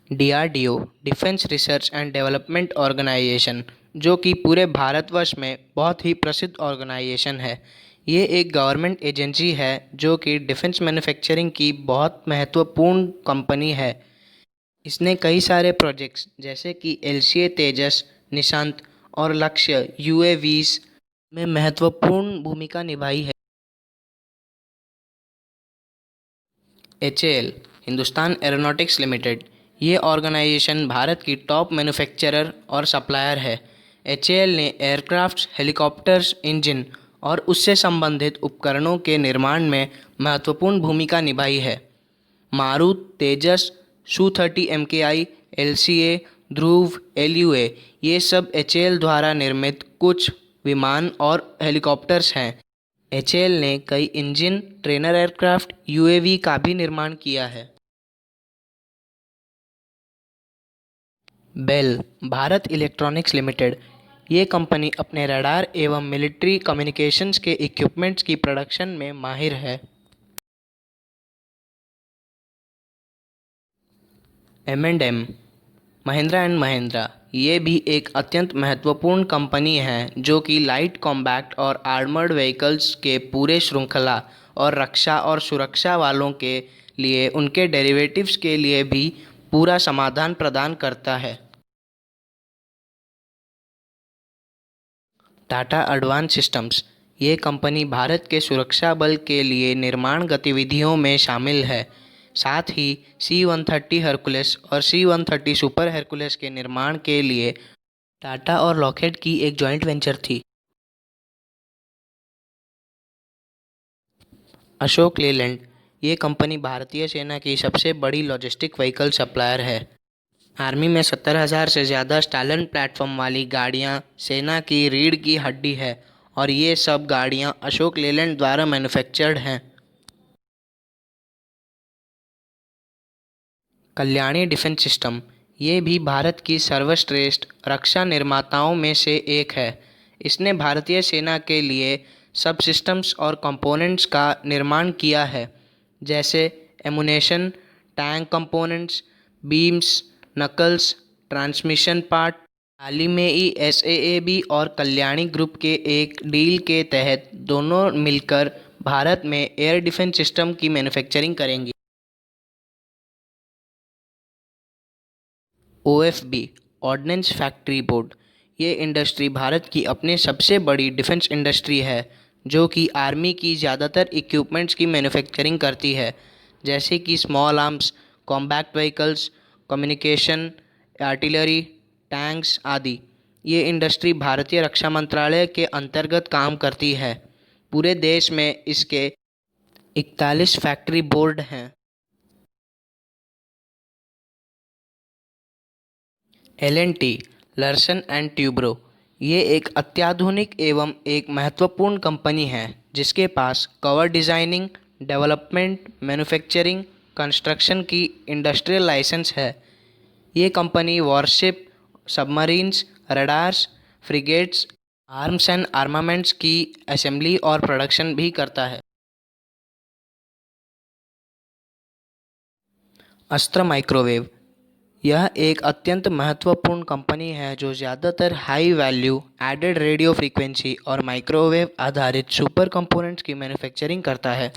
DRDO defence research and development organisation जो कि पूरे भारतवर्ष में बहुत ही प्रसिद्ध ऑर्गेनाइजेशन है। ये एक गवर्नमेंट एजेंसी है जो कि डिफेंस मैन्युफैक्चरिंग की बहुत महत्वपूर्ण कंपनी है। इसने कई सारे प्रोजेक्ट्स जैसे कि एलसीए तेजस, निशांत और लक्ष्य यूएवीज में महत्वपूर्ण भूमिका निभाई है। एचएएल हिंदुस्तान एरोनॉटिक्स लिमिटेड, ये ऑर्गेनाइजेशन भारत की टॉप मैन्युफैक्चरर और सप्लायर है। एचएएल ने एयरक्राफ्ट्स, हेलीकॉप्टर्स, इंजन और उससे संबंधित उपकरणों के निर्माण में महत्वपूर्ण भूमिका निभाई है। मारुत, तेजस, Su-30 MKI, एलसीए, ध्रुव, एलयूए, ये सब एचएएल द्वारा निर्मित कुछ विमान और हेलीकॉप्टर्स हैं। एचएएल ने कई इंजन, ट्रेनर एयरक्राफ्ट, यूएवी का भी निर्माण किया है। बेल भारत इलेक्ट्रॉनिक्स लिमिटेड, ये कंपनी अपने रडार एवं मिलिट्री कम्युनिकेशंस के इक्विपमेंट्स की प्रोडक्शन में माहिर है। M&M महिंद्रा एंड महिंद्रा, ये भी एक अत्यंत महत्वपूर्ण कंपनी है जो कि लाइट कॉम्बैक्ट और आर्मर्ड व्हीकल्स के पूरे श्रृंखला और रक्षा और सुरक्षा वालों के लिए उनके डेरिवेटिव्स के लिए भी पूरा समाधान प्रदान करता है। टाटा एडवांस सिस्टम्स, ये कंपनी भारत के सुरक्षा बल के लिए निर्माण गतिविधियों में शामिल है। साथ ही C-130 हरकुलस और C-130 सुपर हरकुलस के निर्माण के लिए टाटा और लॉकहेड की एक जॉइंट वेंचर थी। अशोक लेलैंड, ये कंपनी भारतीय सेना की सबसे बड़ी लॉजिस्टिक व्हीकल सप्लायर है। आर्मी में 70,000 से ज़्यादा स्टालन प्लेटफॉर्म वाली गाड़ियाँ सेना की रीढ़ की हड्डी है और ये सब गाड़ियाँ अशोक लेलैंड द्वारा मैन्युफैक्चर्ड हैं। कल्याणी डिफेंस सिस्टम, ये भी भारत की सर्वश्रेष्ठ रक्षा निर्माताओं में से एक है। इसने भारतीय सेना के लिए सब सिस्टम्स और कंपोनेंट्स का निर्माण किया है, जैसे ammunition, tank components, beams, knuckles, transmission part. हाल ही में ही एसएएबी और कल्याणी ग्रुप के एक डील के तहत दोनों मिलकर भारत में एयर डिफेंस सिस्टम की मैन्युफैक्चरिंग करेंगी। ओएफबी ऑर्डिनेंस फैक्ट्री बोर्ड, ये इंडस्ट्री भारत की अपनी सबसे बड़ी डिफेंस इंडस्ट्री है जो कि आर्मी की ज़्यादातर इक्विपमेंट्स की मैन्युफैक्चरिंग करती है, जैसे कि small arms, combat vehicles, communication, artillery, tanks आदि। ये इंडस्ट्री भारतीय रक्षा मंत्रालय के अंतर्गत काम करती है। पूरे देश में इसके 41 फैक्ट्री बोर्ड हैं। L&T लर्सन एंड ट्यूब्रो, ये एक अत्याधुनिक एवं एक महत्वपूर्ण कंपनी है जिसके पास cover designing, development, manufacturing, construction की इंडस्ट्रियल लाइसेंस है। ये company warship, submarines, radars, frigates, arms and armaments की असेंबली और प्रोडक्शन भी करता है। अस्त्र माइक्रोवेव, यह एक अत्यंत महत्वपूर्ण कंपनी है जो ज़्यादातर high value added radio frequency और माइक्रोवेव आधारित सुपर कंपोनेंट्स की मैन्युफैक्चरिंग करता है।